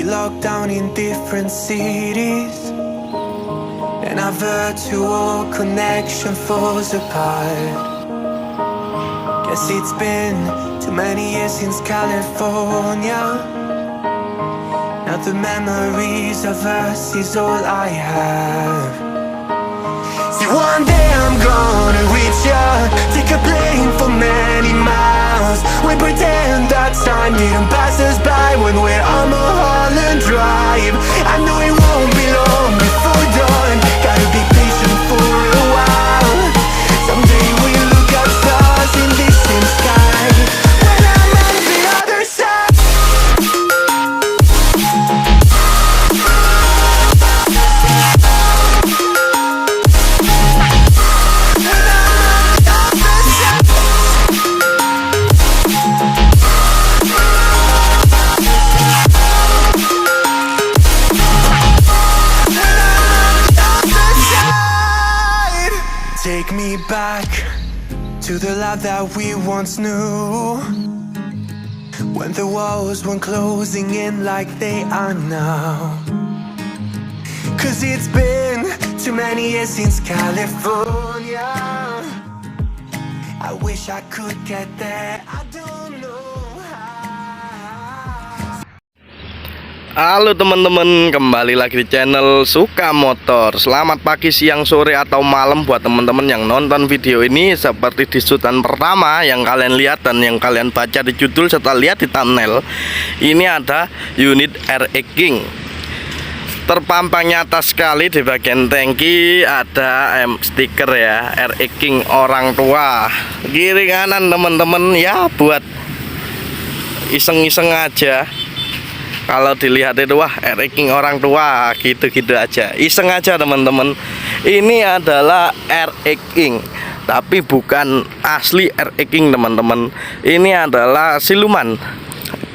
locked down in different cities, and our virtual connection falls apart. Guess it's been too many years since California. Now the memories of us is all I have. See, one day I'm gonna reach ya, take a plane for many miles. We pretend that time didn't pass us by when we're on Mulholland Drive. I know it won't be long before dawn, gotta be patient for a while. Someday we'll look at stars in this same sky, when I'm on the other side. Take me back to the life that we once knew, when the walls weren't closing in like they are now. Cause it's been too many years since California. I wish I could get there, I don't know how. Halo teman-teman, kembali lagi di channel Suka Motor. Selamat pagi, siang, sore, atau malam buat teman-teman yang nonton video ini. Seperti di sutan pertama yang kalian lihat dan yang kalian baca di judul serta lihat di thumbnail, ini ada unit RX King. Terpampang nyata sekali di bagian tangki ada stiker ya, RX King orang tua. Kiri kanan teman-teman ya, buat iseng-iseng aja. Kalau dilihat itu, wah, RX King orang tua, gitu-gitu aja, iseng aja teman-teman. Ini adalah RX King, tapi bukan asli RX King teman-teman. Ini adalah siluman.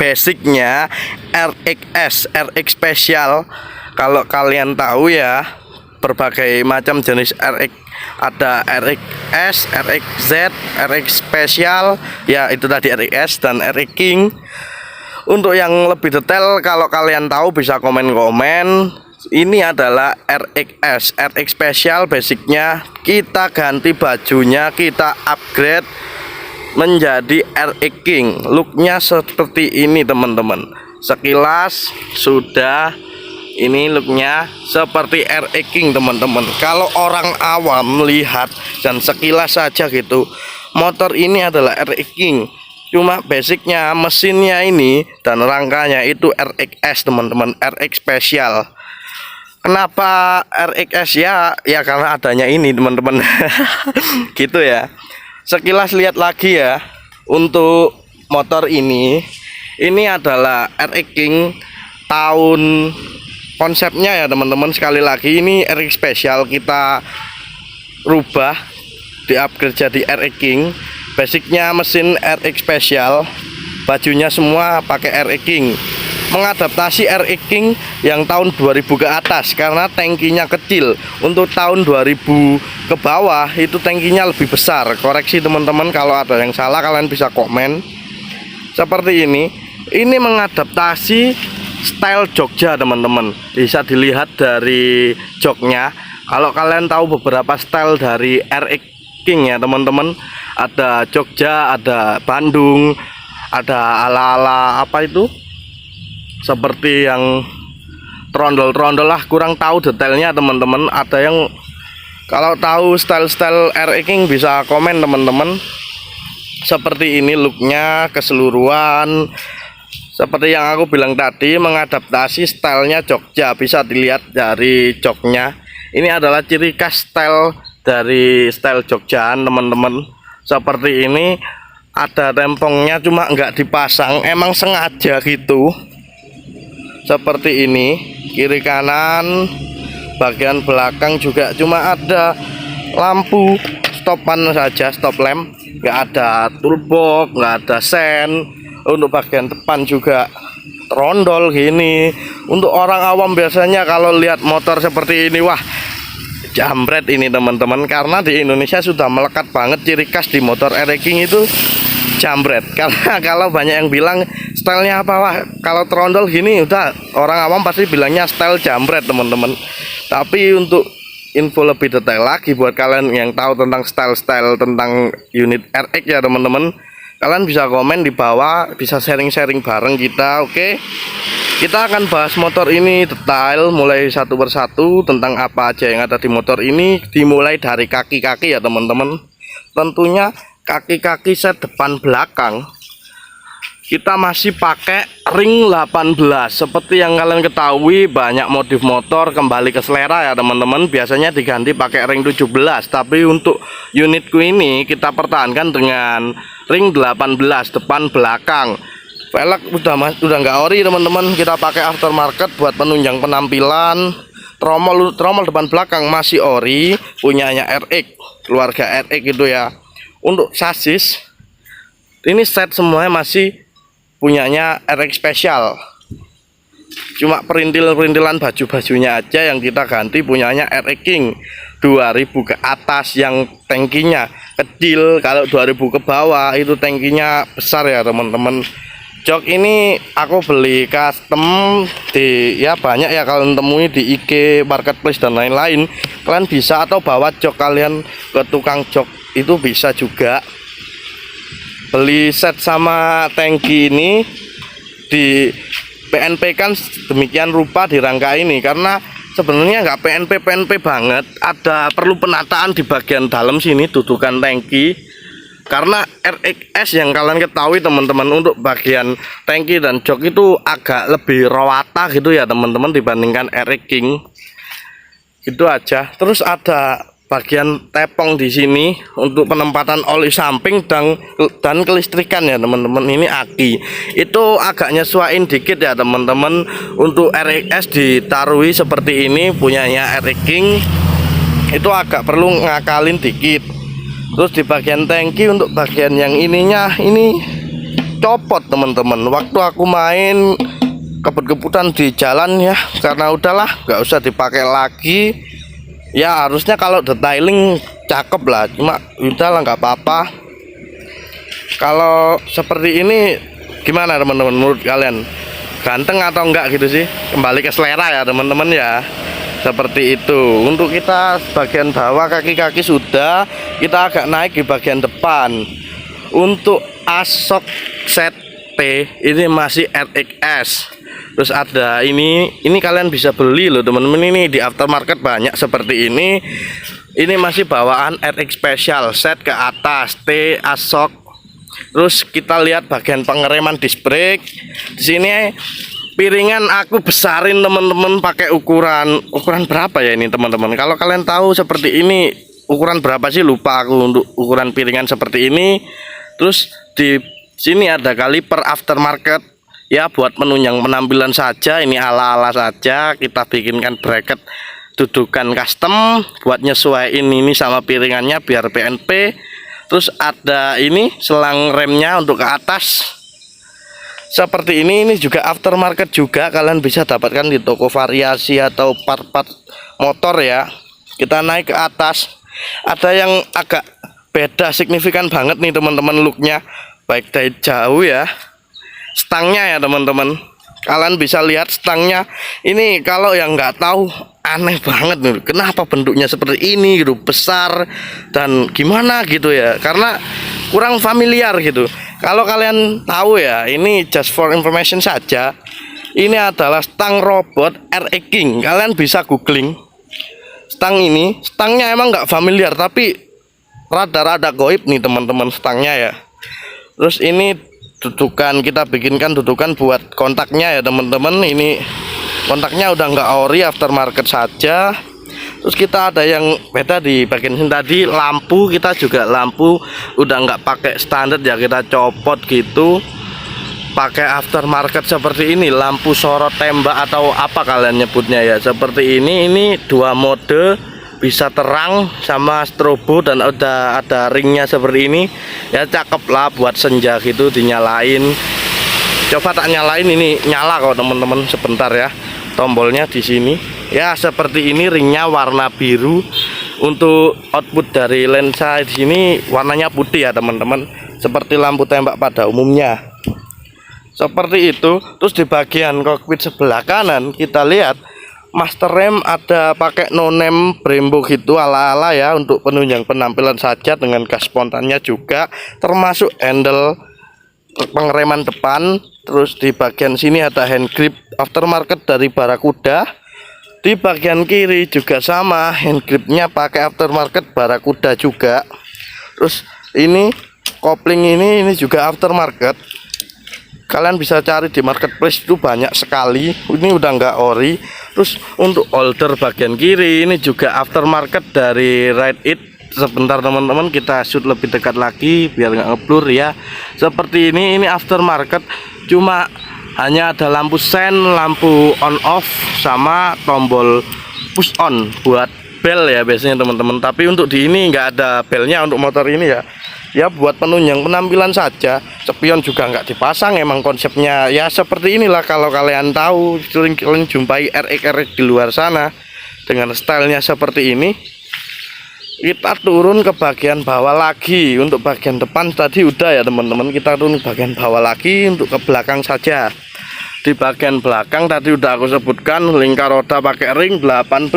Basicnya RXS, RX Special. Kalau kalian tahu ya, berbagai macam jenis RX. Ada RXS, RXZ, RX Special. Ya, itu tadi RXS dan RX King. Untuk yang lebih detail, kalau kalian tahu bisa komen-komen. Ini adalah RXS, RX Special. Basicnya kita ganti bajunya, kita upgrade menjadi RX King. Looknya seperti ini teman-teman. Sekilas sudah, ini looknya seperti RX King teman-teman. Kalau orang awam melihat dan sekilas saja gitu, motor ini adalah RX King. Cuma basicnya, mesinnya ini dan rangkanya itu RXS teman-teman, RX Special. Kenapa RXS ya? Ya karena adanya ini teman-teman. Gitu ya. Sekilas lihat lagi ya, untuk motor ini adalah RX King tahun konsepnya ya teman-teman. Sekali lagi, ini RX Special kita rubah, di-upgrade jadi RX King. Basicnya mesin RX Special, bajunya semua pakai RX King. Mengadaptasi RX King yang tahun 2000 ke atas karena tangkinya kecil. Untuk tahun 2000 ke bawah itu tangkinya lebih besar. Koreksi teman-teman kalau ada yang salah, kalian bisa komen. Seperti ini. Ini mengadaptasi style jogja teman-teman. Bisa dilihat dari joknya. Kalau kalian tahu beberapa style dari RX King ya teman-teman, ada Jogja, ada Bandung, ada ala-ala apa itu, seperti yang trondol-trondol lah, kurang tahu detailnya teman-teman. Ada yang kalau tahu style-style RX King bisa komen teman-teman. Seperti ini looknya keseluruhan. Seperti yang aku bilang tadi, mengadaptasi stylenya Jogja, bisa dilihat dari joknya. Ini adalah ciri khas style dari style Jogjaan teman-teman. Seperti ini, ada rempongnya cuma nggak dipasang, emang sengaja gitu. Seperti ini, kiri kanan, bagian belakang juga cuma ada lampu stopan saja, stop lamp, nggak ada toolbox, nggak ada sen. Untuk bagian depan juga trondol gini. Untuk orang awam biasanya kalau lihat motor seperti ini, wah, jambret ini teman-teman, karena di Indonesia sudah melekat banget ciri khas di motor RX King itu jambret. Karena kalau banyak yang bilang stylenya apa lah? Kalau trondol gini udah orang awam pasti bilangnya style jambret teman-teman. Tapi untuk info lebih detail lagi buat kalian yang tahu tentang style-style tentang unit RX ya teman-teman, kalian bisa komen di bawah, bisa sharing-sharing bareng kita. Oke, kita akan bahas motor ini detail mulai satu persatu tentang apa aja yang ada di motor ini, dimulai dari kaki-kaki ya teman-teman. Tentunya kaki-kaki set depan belakang kita masih pakai ring 18. Seperti yang kalian ketahui, banyak modif motor kembali ke selera ya teman-teman, biasanya diganti pakai ring 17. Tapi untuk unitku ini kita pertahankan dengan ring 18 depan belakang. Velg udah nggak ori teman-teman, kita pakai aftermarket buat penunjang penampilan. Tromol depan belakang masih ori, punyanya RX, keluarga RX gitu ya. Untuk sasis ini set semuanya masih punyanya RX Special, cuma perintilan baju-bajunya aja yang kita ganti punyanya RX King 2000 ke atas, yang tangkinya kecil. Kalau 2000 ke bawah itu tangkinya besar ya teman-teman. Jok ini aku beli custom di ya banyak ya kalian temui di IG Marketplace dan lain-lain. Kalian bisa atau bawa jok kalian ke tukang jok itu bisa juga. Beli set sama tangki ini di PNP kan demikian rupa di rangka ini, karena sebenarnya nggak PNP banget, ada perlu penataan di bagian dalam sini dudukan tangki, karena RXS yang kalian ketahui teman-teman, untuk bagian tangki dan jok itu agak lebih rawata gitu ya teman-teman dibandingkan RX King. Itu aja. Terus ada bagian tepong di sini untuk penempatan oli samping dan kelistrikan ya teman-teman. Ini aki itu agak nyesuaiin dikit ya teman-teman. Untuk RXS ditaruhi seperti ini punyanya RX King, itu agak perlu ngakalin dikit. Terus di bagian tangki untuk bagian yang ininya ini copot teman-teman. Waktu aku main kebut-kebutan di jalan ya, karena udahlah nggak usah dipakai lagi. Ya harusnya kalau detailing cakep lah, cuma udahlah nggak apa-apa. Kalau seperti ini gimana teman-teman menurut kalian, ganteng atau enggak gitu sih? Kembali ke selera ya teman-teman ya. Seperti itu. Untuk kita bagian bawah kaki-kaki sudah, kita agak naik di bagian depan. Untuk asok set T ini masih RXS. Terus ada ini kalian bisa beli loh teman-teman, ini di aftermarket banyak seperti ini. Ini masih bawaan RX Special, set ke atas T asok. Terus kita lihat bagian pengereman disc brake. Di sini piringan aku besarin teman-teman, pakai ukuran berapa ya ini teman-teman? Kalau kalian tahu seperti ini ukuran berapa sih, lupa aku untuk ukuran piringan seperti ini. Terus di sini ada kaliper aftermarket ya, buat menunjang penampilan saja. Ini ala-ala saja, kita bikinkan bracket dudukan custom buat nyesuaiin ini sama piringannya biar PNP. Terus ada ini selang remnya untuk ke atas seperti ini juga aftermarket juga, kalian bisa dapatkan di toko variasi atau part-part motor ya. Kita naik ke atas, ada yang agak beda signifikan banget nih teman-teman looknya, baik dari jauh ya. Stangnya ya teman-teman, kalian bisa lihat stangnya ini. Kalau yang nggak tahu, aneh banget nih, kenapa bentuknya seperti ini gitu, besar dan gimana gitu ya, karena kurang familiar gitu. Kalau kalian tahu ya, ini just for information saja, ini adalah stang robot RX King. Kalian bisa googling stang ini, stangnya emang nggak familiar tapi rada-rada goib nih teman-teman stangnya ya. Terus ini dudukan, kita bikinkan dudukan buat kontaknya ya teman-teman. Ini kontaknya udah nggak ori, aftermarket saja. Terus kita ada yang beda di bagian sini tadi, lampu kita juga lampu udah nggak pakai standar ya, kita copot gitu, pakai aftermarket seperti ini. Lampu sorot tembak atau apa kalian nyebutnya ya, seperti ini dua mode, bisa terang sama strobo, dan udah ada ringnya seperti ini ya, cakep lah buat senja gitu dinyalain. Coba tak nyalain, ini nyala kok teman-teman, sebentar ya. Tombolnya di sini ya, seperti ini. Ringnya warna biru. Untuk output dari lensa di sini warnanya putih ya teman-teman, seperti lampu tembak pada umumnya. seperti itu. Terus di bagian kokpit sebelah kanan kita lihat master rem ada pakai no name Brembo gitu ala-ala ya, untuk penunjang penampilan saja dengan gas spontannya juga, termasuk handle pengereman depan. Terus di bagian sini ada hand grip aftermarket dari Barakuda. Di bagian kiri juga sama, hand gripnya pakai aftermarket Barakuda juga. Terus ini kopling ini juga aftermarket. Kalian bisa cari di marketplace itu banyak sekali. Ini udah nggak ori. Terus untuk holder bagian kiri ini juga aftermarket dari Ride It. Sebentar teman-teman, kita shoot lebih dekat lagi biar nggak ngeblur ya. Seperti ini aftermarket, cuma hanya ada lampu sen, lampu on off, sama tombol push on buat bel ya biasanya teman-teman. Tapi untuk di ini nggak ada belnya untuk motor ini ya. Ya buat penunjang penampilan saja. Spion juga nggak dipasang, emang konsepnya ya seperti inilah. Kalau kalian tahu, sering kalian jumpai RX di luar sana dengan stylenya seperti ini. Kita turun ke bagian bawah lagi. Untuk bagian depan tadi udah ya teman-teman, kita turun ke bagian bawah lagi untuk ke belakang saja. Di bagian belakang tadi udah aku sebutkan, lingkar roda pakai ring 18.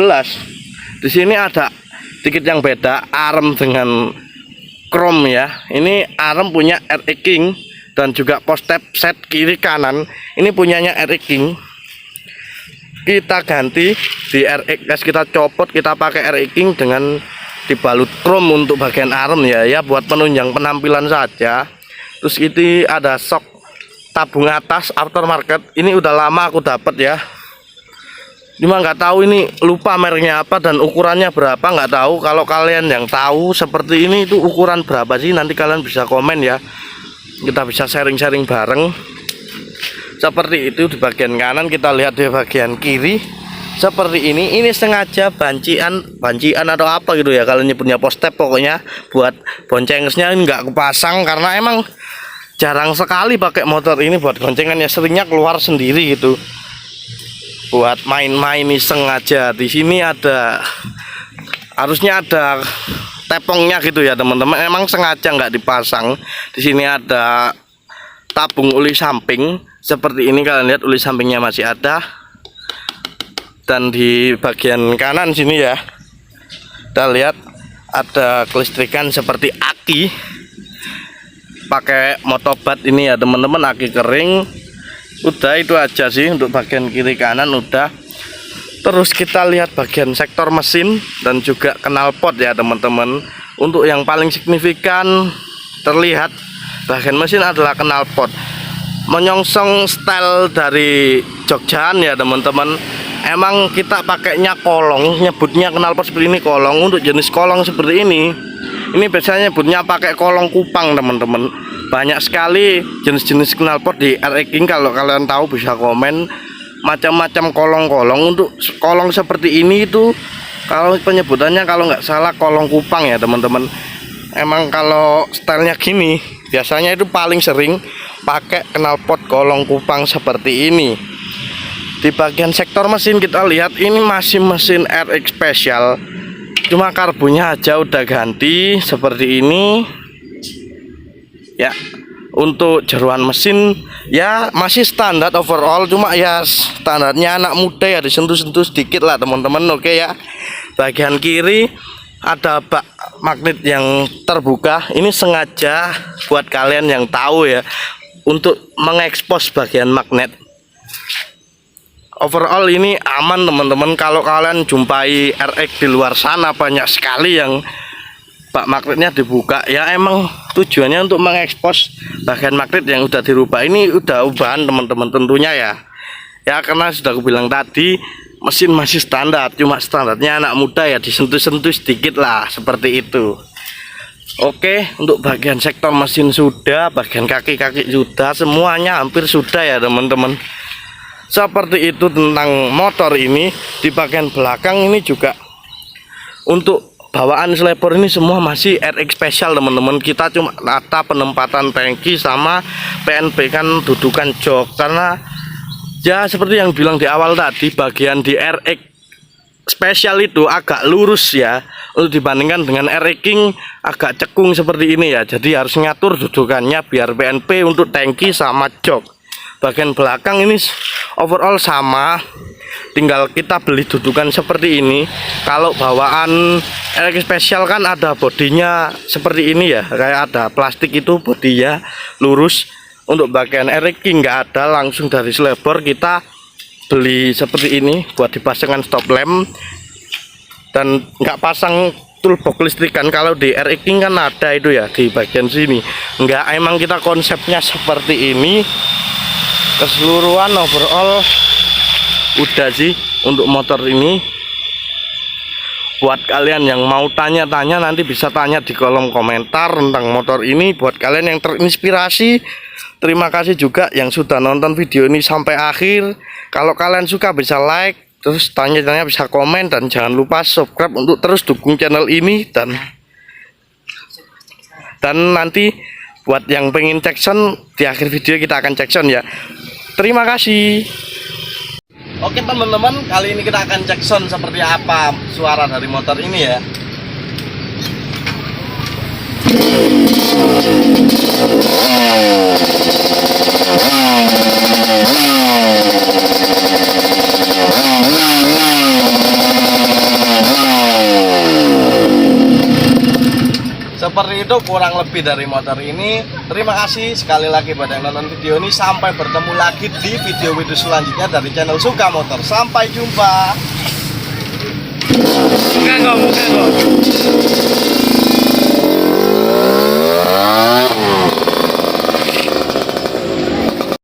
Di sini ada sedikit yang beda, arm dengan chrome ya. Ini arm punya RX King dan juga post-step set kiri kanan ini punyanya RX King. Kita ganti di RX, kita copot, kita pakai RX King dengan dibalut chrome untuk bagian arm ya, buat penunjang penampilan saja. Terus ini ada shock tabung atas aftermarket. Ini udah lama aku dapat ya, cuma nggak tahu ini, lupa mereknya apa dan ukurannya berapa, nggak tahu. Kalau kalian yang tahu seperti ini itu ukuran berapa sih, nanti kalian bisa komen ya, kita bisa sharing-sharing bareng. Seperti itu di bagian kanan. Kita lihat di bagian kiri seperti ini sengaja bancian atau apa gitu ya, kalian nyebutnya post step, pokoknya buat boncengesnya nggak kepasang karena emang jarang sekali pakai motor ini buat goncengannya, seringnya keluar sendiri gitu buat main-main iseng aja. Di sini ada, harusnya ada tepongnya gitu ya teman-teman, emang sengaja nggak dipasang. Di sini ada tabung oli samping seperti ini, kalian lihat oli sampingnya masih ada. Dan di bagian kanan sini ya, kita lihat ada kelistrikan seperti aki, pakai motobat ini ya teman-teman, aki kering. Udah itu aja sih untuk bagian kiri kanan udah. Terus kita lihat bagian sektor mesin dan juga knalpot ya teman-teman. Untuk yang paling signifikan terlihat bagian mesin adalah knalpot, menyongsong style dari Jogjaan ya teman-teman. Emang kita pakainya kolong, nyebutnya knalpot seperti ini kolong. Untuk jenis kolong seperti ini biasanya nyebutnya pakai kolong kupang teman-teman. Banyak sekali jenis-jenis knalpot di RX King, kalau kalian tahu bisa komen. Macam-macam kolong-kolong. Untuk kolong seperti ini itu kalau penyebutannya kalau nggak salah kolong kupang ya teman-teman. Emang kalau stylenya gini biasanya itu paling sering pakai knalpot kolong kupang seperti ini. Di bagian sektor mesin kita lihat ini masih mesin RX Special, cuma karbonnya aja udah ganti seperti ini ya. Untuk jeruan mesin ya masih standar overall, cuma ya standarnya anak muda ya, disentuh-sentuh sedikit lah teman-teman. Oke ya. Bagian kiri ada bak magnet yang terbuka, ini sengaja buat kalian yang tahu ya, untuk mengekspos bagian magnet. Overall ini aman teman-teman. Kalau kalian jumpai RX di luar sana banyak sekali yang bak magnetnya dibuka ya, emang tujuannya untuk mengekspos bagian magnet yang udah dirubah. Ini udah ubahan teman-teman tentunya ya karena sudah aku bilang tadi mesin masih standar, cuma standarnya anak muda ya, disentuh-sentuh sedikit lah seperti itu. Oke, untuk bagian sektor mesin sudah, bagian kaki-kaki sudah, semuanya hampir sudah ya teman-teman. Seperti itu tentang motor ini. Di bagian belakang ini juga untuk bawaan slepor ini semua masih RX Special teman-teman. Kita cuma tata penempatan tangki sama PNP kan dudukan jok, karena ya seperti yang bilang di awal tadi, bagian di RX Special itu agak lurus ya, untuk dibandingkan dengan RX King agak cekung seperti ini ya. Jadi harus ngatur dudukannya biar PNP untuk tangki sama jok. bagian belakang ini overall sama, tinggal kita beli dudukan seperti ini. Kalau bawaan RX Special kan ada bodinya seperti ini ya, kayak ada plastik itu bodinya lurus. Untuk bagian RX nggak ada, langsung dari selebor kita beli seperti ini buat dipasangkan stop lamp dan nggak pasang toolbox listrikan. Kalau di RX King kan ada itu ya di bagian sini, nggak, emang kita konsepnya seperti ini. Keseluruhan overall udah sih untuk motor ini. Buat kalian yang mau tanya-tanya nanti bisa tanya di kolom komentar tentang motor ini. Buat kalian yang terinspirasi, terima kasih juga yang sudah nonton video ini sampai akhir. Kalau kalian suka bisa like, terus tanya-tanya bisa komen, dan jangan lupa subscribe untuk terus dukung channel ini. Dan nanti buat yang pengen cek sound, di akhir video kita akan cek sound ya. Terima kasih. Oke teman-teman, kali ini kita akan cek sound seperti apa suara dari motor ini ya. Seperti itu kurang lebih dari motor ini. Terima kasih sekali lagi buat yang nonton video ini. Sampai bertemu lagi di video-video selanjutnya dari channel Suka Motor. Sampai jumpa. Bukan kok.